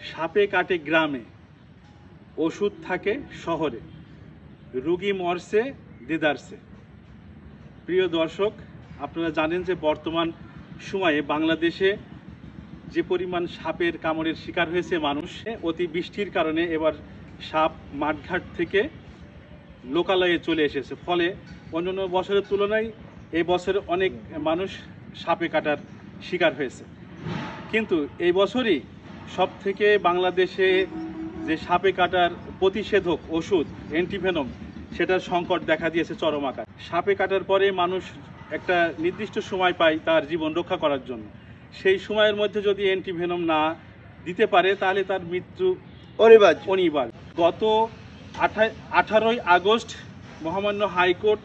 সাপে কাটে গ্রামে, ওষুধ থাকে শহরে, রুগী মরছে দেদারছে। প্রিয় দর্শক, আপনারা জানেন যে বর্তমান সময়ে বাংলাদেশে যে পরিমাণ সাপের কামড়ের শিকার হয়েছে মানুষ, অতি বৃষ্টির কারণে এবার সাপ মাঠঘাট থেকে লোকালয়ে চলে এসেছে। ফলে অন্যান্য বছরের তুলনায় এই বছরে অনেক মানুষ সাপে কাটার শিকার হয়েছে। কিন্তু এই বছরই সব থেকে বাংলাদেশে যে সাপে কাটার প্রতিষেধক ওষুধ অ্যান্টিভেনম, সেটার সংকট দেখা দিয়েছে চরম আকার। সাপে কাটার পরে মানুষ একটা নির্দিষ্ট সময় পায় তার জীবন রক্ষা করার জন্য। সেই সময়ের মধ্যে যদি অ্যান্টিভেনম না দিতে পারে তাহলে তার মৃত্যু অনিবার্য। গত 18 আগস্ট মহামান্য হাইকোর্ট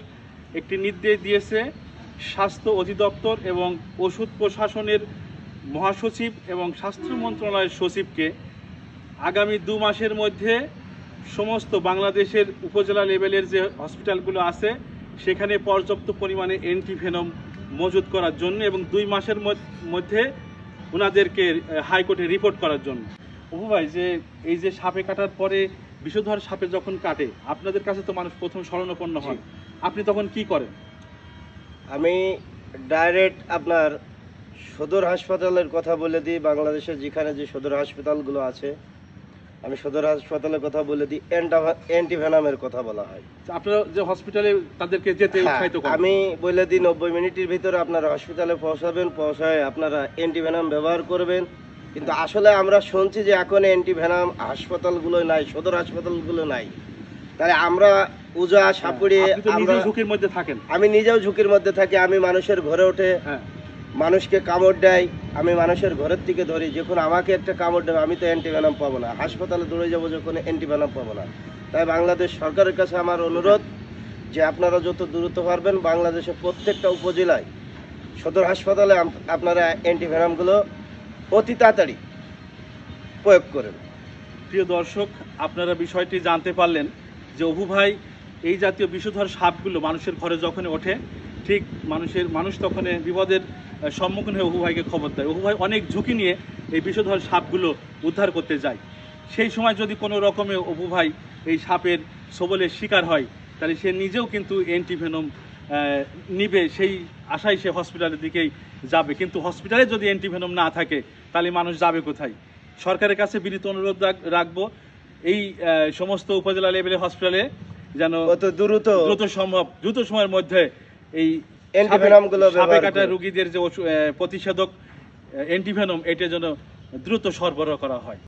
একটি নির্দেশ দিয়েছে স্বাস্থ্য অধিদপ্তর এবং ওষুধ প্রশাসনের মহাসচিব এবং স্বাস্থ্য মন্ত্রণালয়ের সচিবকে আগামী 2 মাসের মধ্যে সমস্ত বাংলাদেশের উপজেলা লেভেলের যে হসপিটালগুলো আছে সেখানে পর্যাপ্ত পরিমাণে অ্যান্টিভেনম মজুত করার জন্য এবং 2 মাসের মধ্যে ওনাদেরকে হাইকোর্টে রিপোর্ট করার জন্য। অপু ভাই, যে এই যে সাপে কাটার পরে বিষধর সাপে যখন কাটে, আপনাদের কাছে তো মানুষ প্রথম শরণাপন্ন হয়, আপনি তখন কি করেন? আমি ডাইরেক্ট আপনার সদর হাসপাতালের কথা বলে দিই। বাংলাদেশের যেখানে যে সদর হাসপাতালগুলো আছে আমি সদর হাসপাতালের কথা বলে দিই, অ্যান্টিভেনামের কথা বলা হয়। আপনারা যে হসপিটালে তাদেরকে যেতে উৎসাহিত করেন? আমি বলে দিই 90 মিনিটের ভিতরে আপনারা হসপিটালে পৌঁছায় আপনারা অ্যান্টিভেনাম ব্যবহার করবেন। কিন্তু আসলে আমরা শুনছি যে এখন অ্যান্টিভেনাম হাসপাতালগুলো নাই, সদর হাসপাতালগুলো নাই। তাহলে আমরা উজা সাপুড়ে আমরা ঝুঁকির মধ্যে থাকেন। আমি নিজেও ঝুঁকির মধ্যে থাকি। আমি মানুষের ঘরে উঠে মানুষকে কামড় দেয়, আমি মানুষের ঘরের থেকে ধরি। যখন আমাকে একটা কামড় দেবে আমি তো অ্যান্টিভেনাম পাবো না, হাসপাতালে দৌড়ে যাবো যখন অ্যান্টিভেনাম পাবো না। তাই বাংলাদেশ সরকারের কাছে আমার অনুরোধ যে আপনারা যত দ্রুত পারবেন বাংলাদেশের প্রত্যেকটা উপজেলায় সদর হাসপাতালে আপনারা অ্যান্টিভেনামগুলো অতি তাড়াতাড়ি প্রয়োগ করেন। প্রিয় দর্শক, আপনারা বিষয়টি জানতে পারলেন যে অপু ভাই এই জাতীয় বিষধর সাপগুলো মানুষের ঘরে যখন ওঠে, ঠিক মানুষ তখন বিপদের সম্মুখীন হয়ে অপু ভাইকে খবর দেয়। অপু ভাই অনেক ঝুঁকি নিয়ে এই বিষধর সাপগুলো উদ্ধার করতে যায়। সেই সময় যদি কোনো রকমে অপু ভাই এই সাপের ছোবলের শিকার হয় তাহলে সে নিজেও কিন্তু অ্যান্টিভেনম নিবে, সেই আশায় সে হসপিটালের দিকেই যাবে। কিন্তু হসপিটালে যদি অ্যান্টিভেনম না থাকে তাহলে মানুষ যাবে কোথায়? সরকারের কাছে বিনীত অনুরোধ রাখবো এই সমস্ত উপজেলা লেভেলের হসপিটালে যেন দ্রুত সময়ের মধ্যে এই সাপে কাটা রোগীদের যে প্রতিষেধক অ্যান্টিভেনম এটা যেন দ্রুত সরবরাহ করা হয়।